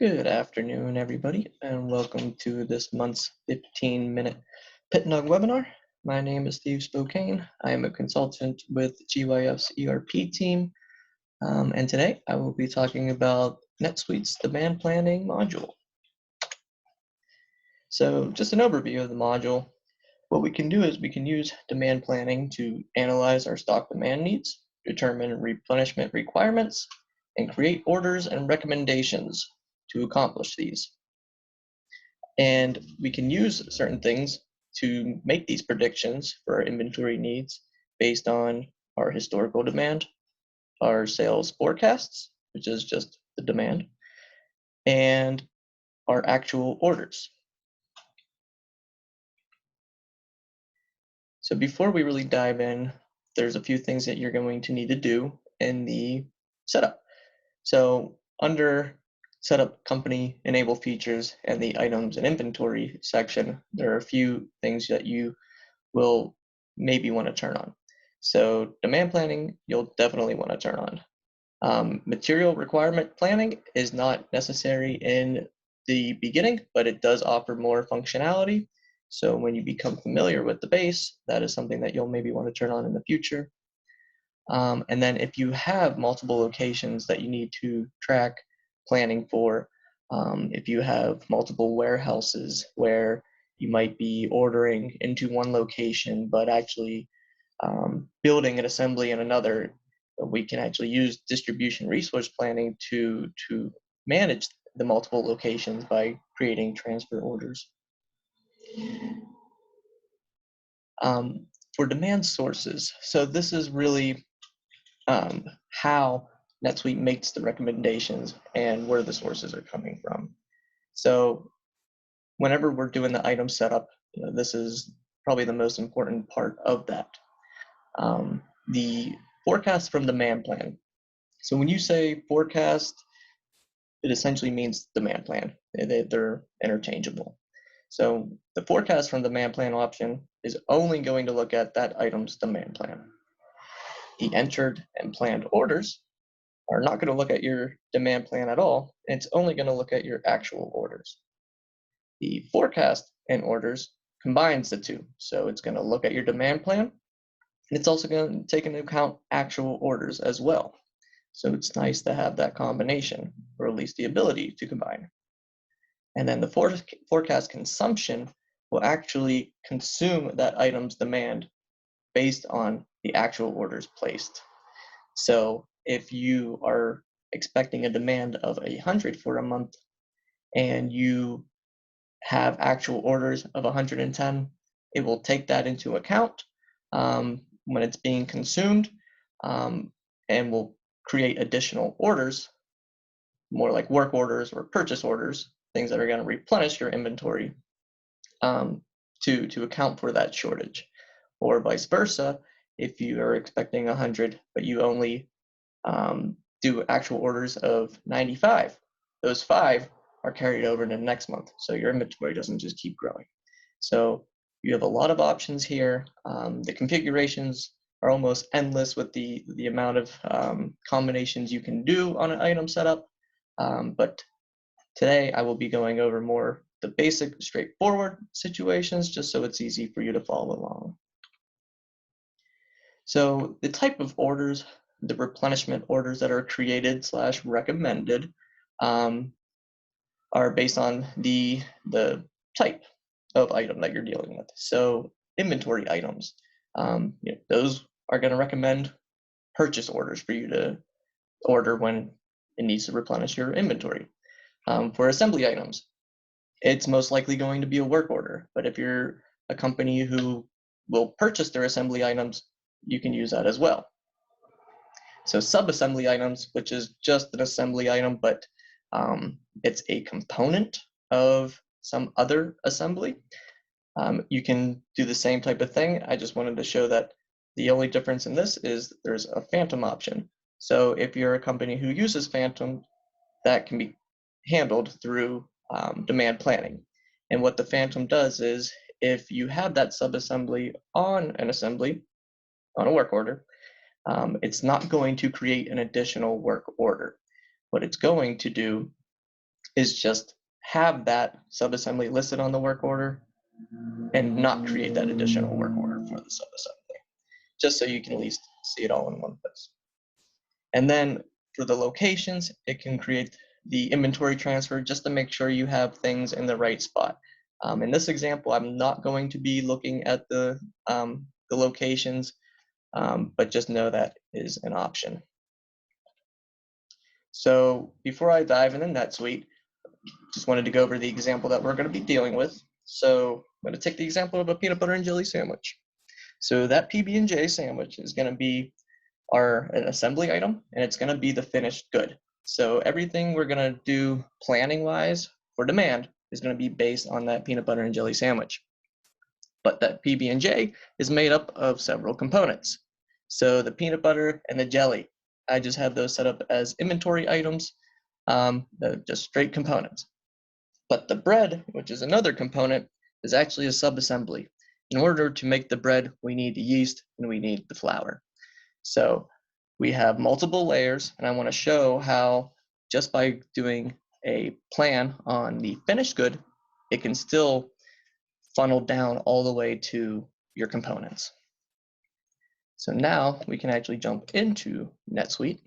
Good afternoon, everybody, and welcome to this month's 15-minute PitNug webinar. My name is Steve Spokane. I am a consultant with GYF's ERP team, and today I will be talking about NetSuite's Demand Planning module. So just an overview of the module. What we can do is we can use demand planning to analyze our stock demand needs, determine replenishment requirements, and create orders and recommendations to accomplish these. And we can use certain things to make these predictions for our inventory needs based on our historical demand, our sales forecasts, which is just the demand, and our actual orders. So before we really dive in, there's a few things that you're going to need to do in the setup. So under setup company enable features and the items and inventory section, there are a few things that you will maybe want to turn on. So demand planning, you'll definitely want to turn on. Material requirement planning is not necessary in the beginning, but it does offer more functionality. So when you become familiar with the base, that is something that you'll maybe want to turn on in the future. And then if you have multiple locations that you need to track planning for, if you have multiple warehouses where you might be ordering into one location, but actually building an assembly in another, we can actually use distribution resource planning to manage the multiple locations by creating transfer orders. For demand sources, so this is really how NetSuite makes the recommendations and where the sources are coming from. So whenever we're doing the item setup, this is probably the most important part of that. The forecast from demand plan. So when you say forecast, it essentially means demand plan. They're interchangeable. So the forecast from demand plan option is only going to look at that item's demand plan. The entered and planned orders are not going to look at your demand plan at all. It's only going to look at your actual orders. The forecast and orders combines the two. So it's going to look at your demand plan, and it's also going to take into account actual orders as well. So it's nice to have that combination, or at least the ability to combine. And then the forecast consumption will actually consume that item's demand based on the actual orders placed. So if you are expecting a demand of 100 for a month and you have actual orders of 110, it will take that into account when it's being consumed, and will create additional orders, more like work orders or purchase orders, things that are going to replenish your inventory to account for that shortage. Or vice versa, if you are expecting 100, but you only do actual orders of 95, those 5 are carried over to the next month. So your inventory doesn't just keep growing. So you have a lot of options here. The configurations are almost endless with the amount of combinations you can do on an item setup. But today I will be going over more the basic, straightforward situations, just so it's easy for you to follow along. So the type of orders, the replenishment orders that are created / recommended, are based on the type of item that you're dealing with. So inventory items, those are going to recommend purchase orders for you to order when it needs to replenish your inventory. For assembly items, it's most likely going to be a work order, but if you're a company who will purchase their assembly items, you can use that as well. So sub-assembly items, which is just an assembly item, but it's a component of some other assembly. You can do the same type of thing. I just wanted to show that the only difference in this is there's a phantom option. So if you're a company who uses phantom, that can be handled through demand planning. And what the phantom does is, if you have that sub-assembly on an assembly, on a work order, it's not going to create an additional work order. What it's going to do is just have that subassembly listed on the work order and not create that additional work order for the subassembly, just so you can at least see it all in one place. And then for the locations, it can create the inventory transfer just to make sure you have things in the right spot. In this example, I'm not going to be looking at the locations, but just know that is an option. So before I dive into NetSuite, just wanted to go over the example that we're going to be dealing with. So I'm going to take the example of a peanut butter and jelly sandwich. So that PB&J sandwich is going to be an assembly item, and it's going to be the finished good. So everything we're going to do planning wise for demand is going to be based on that peanut butter and jelly sandwich. But that PB&J is made up of several components. So the peanut butter and the jelly, I just have those set up as inventory items, just straight components. But the bread, which is another component, is actually a subassembly. In order to make the bread, we need the yeast and we need the flour. So we have multiple layers, and I want to show how just by doing a plan on the finished good, it can still funnel down all the way to your components. So now we can actually jump into NetSuite,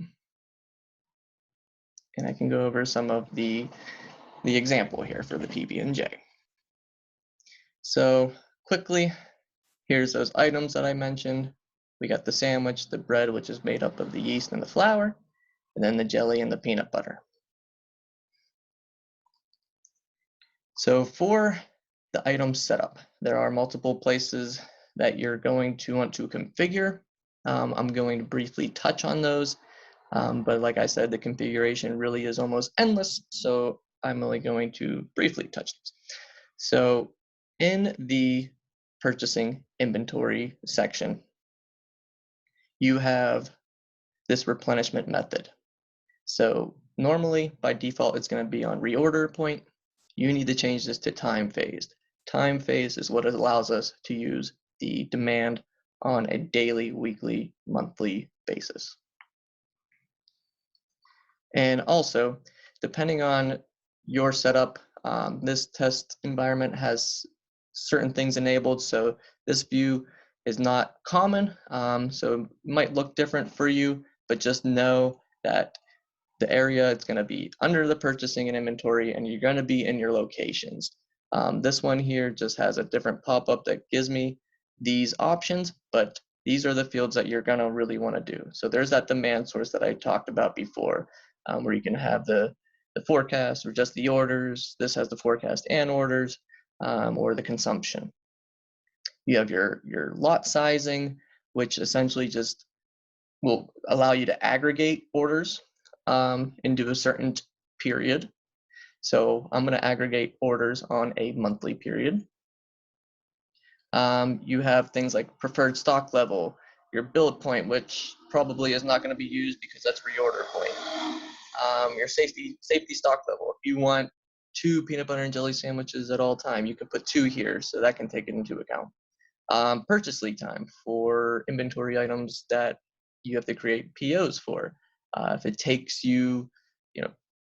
and I can go over some of the example here for the PB&J. So quickly, here's those items that I mentioned. We got the sandwich, the bread, which is made up of the yeast and the flour, and then the jelly and the peanut butter. So for the item setup, there are multiple places that you're going to want to configure. I'm going to briefly touch on those, but like I said, the configuration really is almost endless, so I'm only going to briefly touch this. So in the purchasing inventory section, you have this replenishment method. So normally by default, it's going to be on reorder point. You need to change this to time phased. Time phased is what allows us to use the demand on a daily, weekly, monthly basis. And also, depending on your setup, this test environment has certain things enabled. So this view is not common, so it might look different for you, but just know that the area it's going to be under the purchasing and inventory, and you're going to be in your locations. This one here just has a different pop-up that gives me these options, but these are the fields that you're going to really want to do. So there's that demand source that I talked about before, where you can have the forecast or just the orders. This has the forecast and orders, or the consumption. You have your lot sizing, which essentially just will allow you to aggregate orders into a certain period. So I'm going to aggregate orders on a monthly period. You have things like preferred stock level, your bullet point, which probably is not going to be used because that's reorder point. Your safety stock level. If you want 2 peanut butter and jelly sandwiches at all time, you can put 2 here, so that can take it into account. Purchase lead time for inventory items that you have to create POs for. If it takes you,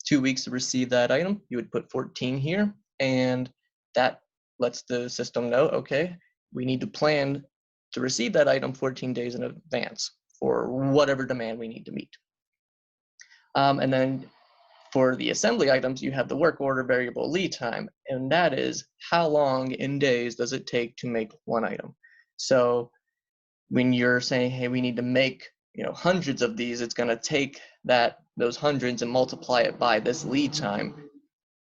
2 weeks to receive that item, you would put 14 here, and that lets the system know, okay, we need to plan to receive that item 14 days in advance for whatever demand we need to meet. And then for the assembly items, you have the work order variable lead time, and that is how long in days does it take to make one item. So when you're saying, hey, we need to make hundreds of these, it's going to take those hundreds and multiply it by this lead time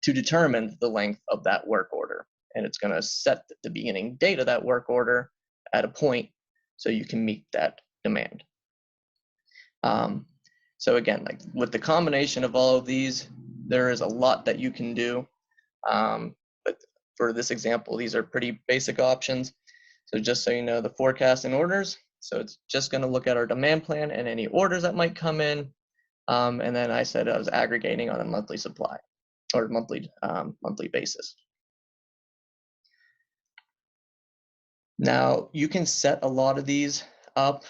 to determine the length of that work order. And it's going to set the beginning date of that work order at a point so you can meet that demand. So again, like with the combination of all of these, there is a lot that you can do. But for this example, these are pretty basic options. So just so you know, the forecast and orders. So it's just going to look at our demand plan and any orders that might come in. And then I said I was aggregating on a monthly supply or monthly basis. Now you can set a lot of these up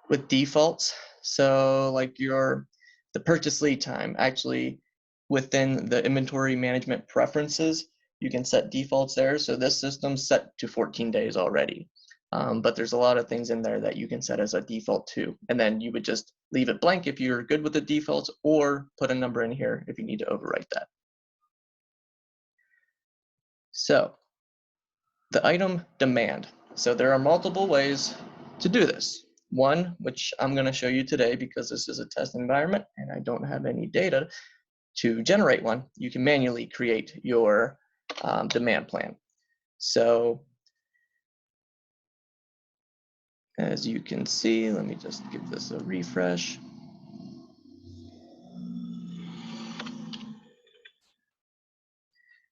with defaults. So like the purchase lead time, actually within the inventory management preferences, you can set defaults there. So this system's set to 14 days already. But there's a lot of things in there that you can set as a default too. And then you would just leave it blank if you're good with the defaults, or put a number in here if you need to overwrite that. So the item demand. So there are multiple ways to do this. One, which I'm going to show you today because this is a test environment and I don't have any data to generate one, you can manually create your demand plan. So as you can see, let me just give this a refresh.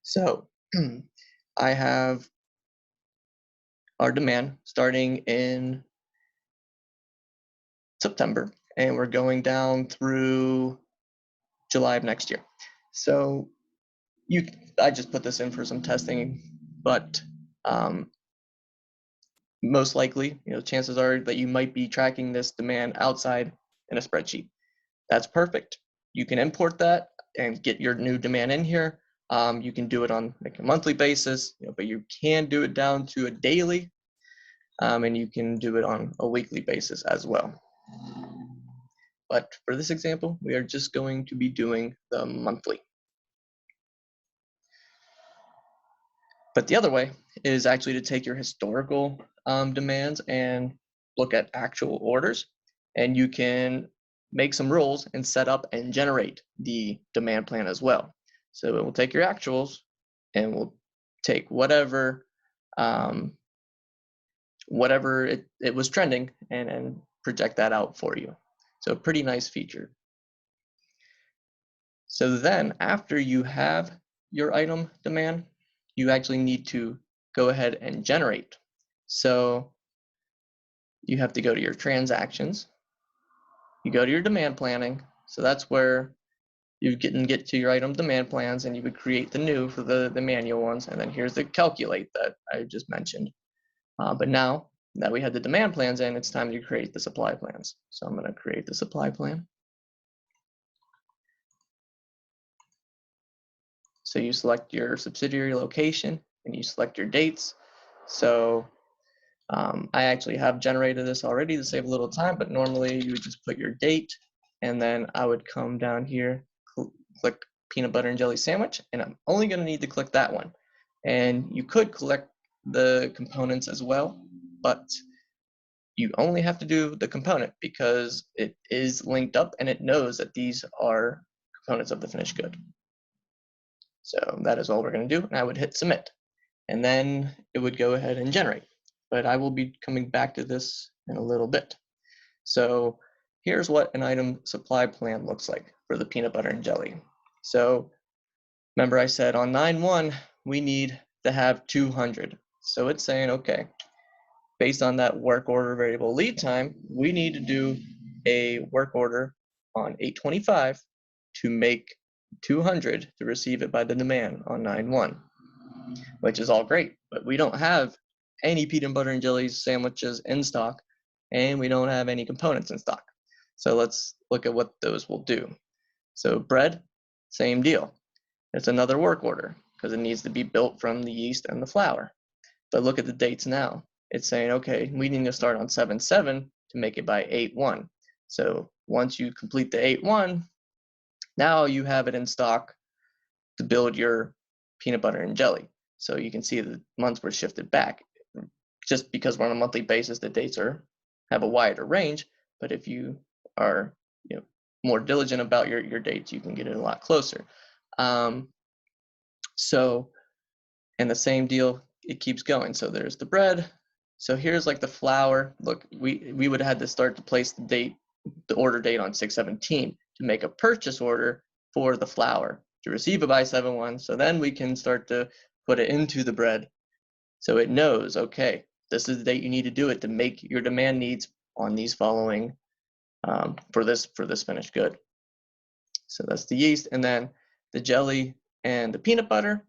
So I have our demand starting in September, and we're going down through July of next year. So I just put this in for some testing, but most likely, chances are that you might be tracking this demand outside in a spreadsheet. That's perfect. You can import that and get your new demand in here. You can do it on like a monthly basis, but you can do it down to a daily, and you can do it on a weekly basis as well. But for this example, we are just going to be doing the monthly. But the other way is actually to take your historical demands and look at actual orders, and you can make some rules and set up and generate the demand plan as well. So it will take your actuals and we'll take whatever it was trending and project that out for you. So pretty nice feature. So then after you have your item demand, you actually need to go ahead and generate. So you have to go to your transactions, you go to your demand planning. So that's where you get to your item demand plans, and you would create the new for the manual ones. And then here's the calculate that I just mentioned. But now that we had the demand plans in, it's time to create the supply plans. So I'm going to create the supply plan. So you select your subsidiary location and you select your dates. So I actually have generated this already to save a little time, but normally you would just put your date, and then I would come down here, click peanut butter and jelly sandwich, and I'm only going to need to click that one. And you could collect the components as well, but you only have to do the component because it is linked up and it knows that these are components of the finished good. So that is all we're going to do, and I would hit submit, and then it would go ahead and generate. But I will be coming back to this in a little bit. So here's what an item supply plan looks like for the peanut butter and jelly. So remember I said on 9/1 we need to have 200. So it's saying, okay, based on that work order variable lead time, we need to do a work order on 8/25 to make 200 to receive it by the demand on 9/1, which is all great, but we don't have any peanut butter and jelly sandwiches in stock, and we don't have any components in stock. So let's look at what those will do. So bread, same deal. It's another work order because it needs to be built from the yeast and the flour. But look at the dates now. It's saying, okay, we need to start on 7/7 to make it by 8/1. So once you complete the 8/1, now you have it in stock to build your peanut butter and jelly. So you can see the months were shifted back. Just because we're on a monthly basis, the dates have a wider range. But if you are more diligent about your dates, you can get it a lot closer. So, and the same deal, it keeps going. So there's the bread. So here's like the flour. Look, we would have had to start to place the order date on 6/17 to make a purchase order for the flour to receive it by 7/1. So then we can start to put it into the bread. So it knows, okay, this is the date you need to do it to make your demand needs on these following for this finished good. So that's the yeast, and then the jelly and the peanut butter.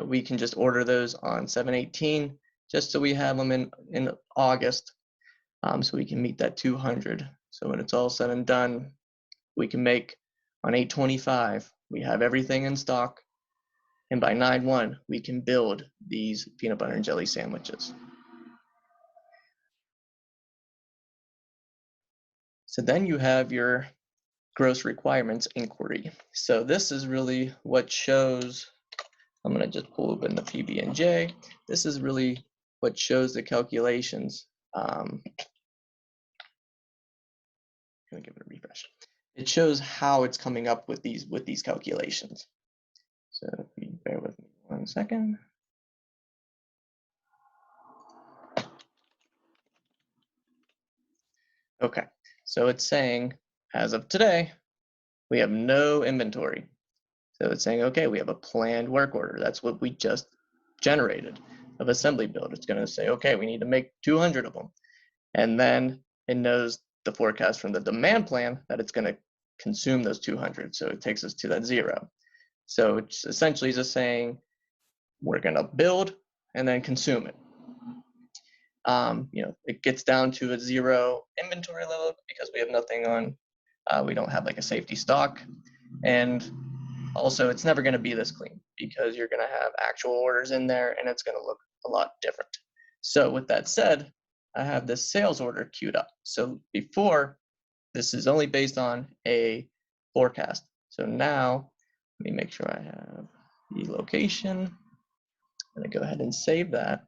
We can just order those on 7/18 just so we have them in August, so we can meet that 200. So when it's all said and done, we can make on 8/25 we have everything in stock, and by 9/1, we can build these peanut butter and jelly sandwiches. So then you have your gross requirements inquiry. So this is really what shows, I'm going to just pull open the PB&J. This is really what shows the calculations. Going to give it a refresh. It shows how it's coming up with these calculations. So if you bear with me 1 second. Okay, so it's saying, as of today, we have no inventory. So it's saying, okay, we have a planned work order. That's what we just generated of assembly build. It's going to say, okay, we need to make 200 of them. And then it knows the forecast from the demand plan that it's going to consume those 200. So it takes us to that 0. So it's essentially just saying, we're going to build and then consume it. It gets down to a 0 inventory level because we have nothing on, we don't have like a safety stock. And also, it's never going to be this clean because you're going to have actual orders in there and it's going to look a lot different. So with that said, I have this sales order queued up. So before, this is only based on a forecast. So now, let me make sure I have the location. I'm going to go ahead and save that.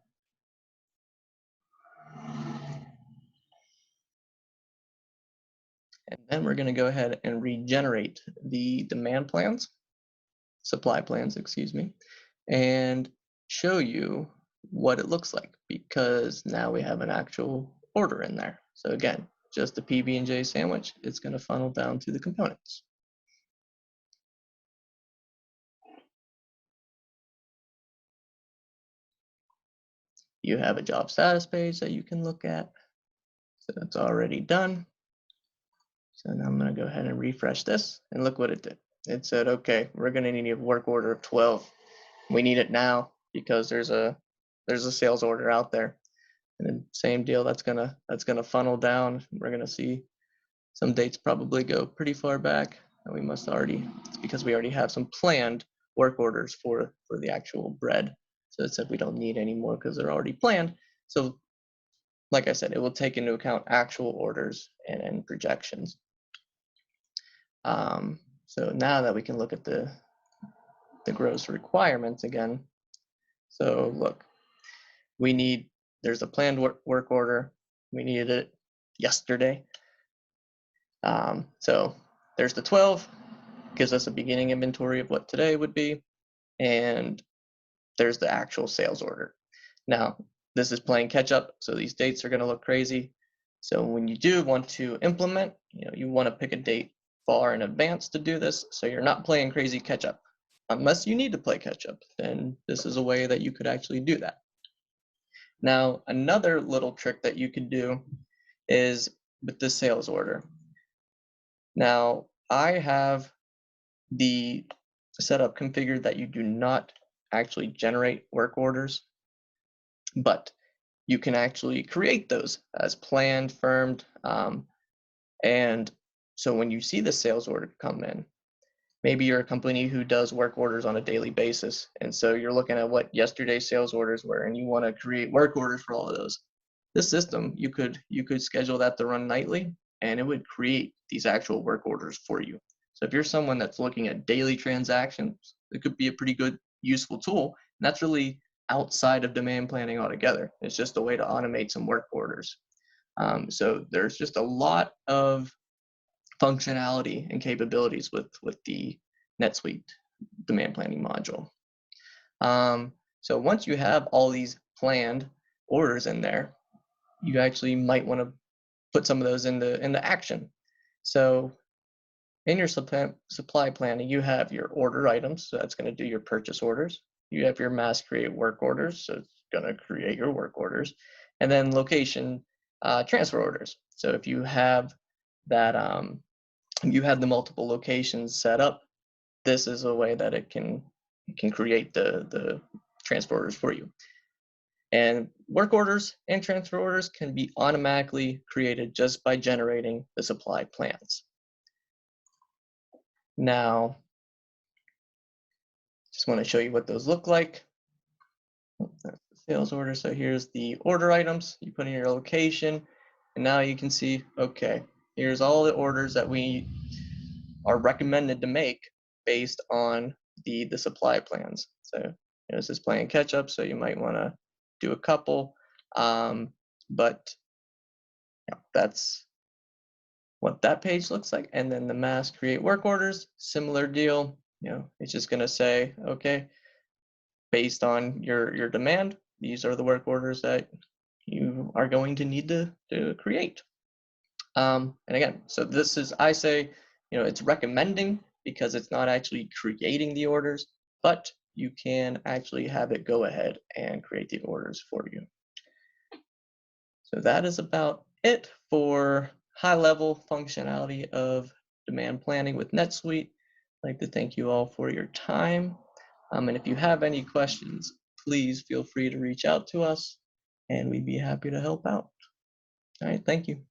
And then we're going to go ahead and regenerate the demand plans, supply plans, excuse me, and show you what it looks like because now we have an actual order in there. So again, just the PB&J sandwich, it's going to funnel down to the components. You have a job status page that you can look at. So that's already done. So now I'm going to go ahead and refresh this and look what it did. It said, okay, we're going to need a work order of 12. We need it now because there's a sales order out there. And then same deal, that's gonna funnel down. We're gonna see some dates probably go pretty far back. And we must already, it's because we already have some planned work orders for the actual bread. So it said we don't need any more because they're already planned. So like I said, it will take into account actual orders and projections. So now that we can look at the gross requirements again. So look, there's a planned work order. We needed it yesterday. So there's the 12, gives us a beginning inventory of what today would be, and there's the actual sales order. Now, this is playing catch up, so these dates are going to look crazy. So when you do want to implement, you want to pick a date far in advance to do this, so you're not playing crazy catch up. Unless you need to play catch up, then this is a way that you could actually do that. Now, another little trick that you could do is with the sales order. Now, I have the setup configured that you do not actually generate work orders, but you can actually create those as planned, firmed, and so when you see the sales order come in, maybe you're a company who does work orders on a daily basis, and so you're looking at what yesterday's sales orders were, and you want to create work orders for all of those. This system, you could schedule that to run nightly, and it would create these actual work orders for you. So if you're someone that's looking at daily transactions, it could be a pretty good, useful tool. And that's really outside of demand planning altogether. It's just a way to automate some work orders. So there's just a lot of functionality and capabilities with the NetSuite demand planning module. So once you have all these planned orders in there, you actually might want to put some of those into action. So in your supply planning, you have your order items, so that's going to do your purchase orders. You have your mass create work orders, so it's going to create your work orders, and then location transfer orders. So if you have that, you have the multiple locations set up, this is a way that it can create the transfer orders for you. And work orders and transfer orders can be automatically created just by generating the supply plans. Now, Just want to show you what those look like. That's the sales order. So here's the order items. You put in your location, and now you can see, okay, here's all the orders that we are recommended to make based on the supply plans. So this is playing catch up, so you might want to do a couple, but yeah, that's what that page looks like. And then the mass create work orders, similar deal. It's just going to say, okay, based on your demand, these are the work orders that you are going to need to create. And again, so this is, I say, it's recommending because it's not actually creating the orders, but you can actually have it go ahead and create the orders for you. So that is about it for high-level functionality of demand planning with NetSuite. I'd like to thank you all for your time. And if you have any questions, please feel free to reach out to us, and we'd be happy to help out. All right, thank you.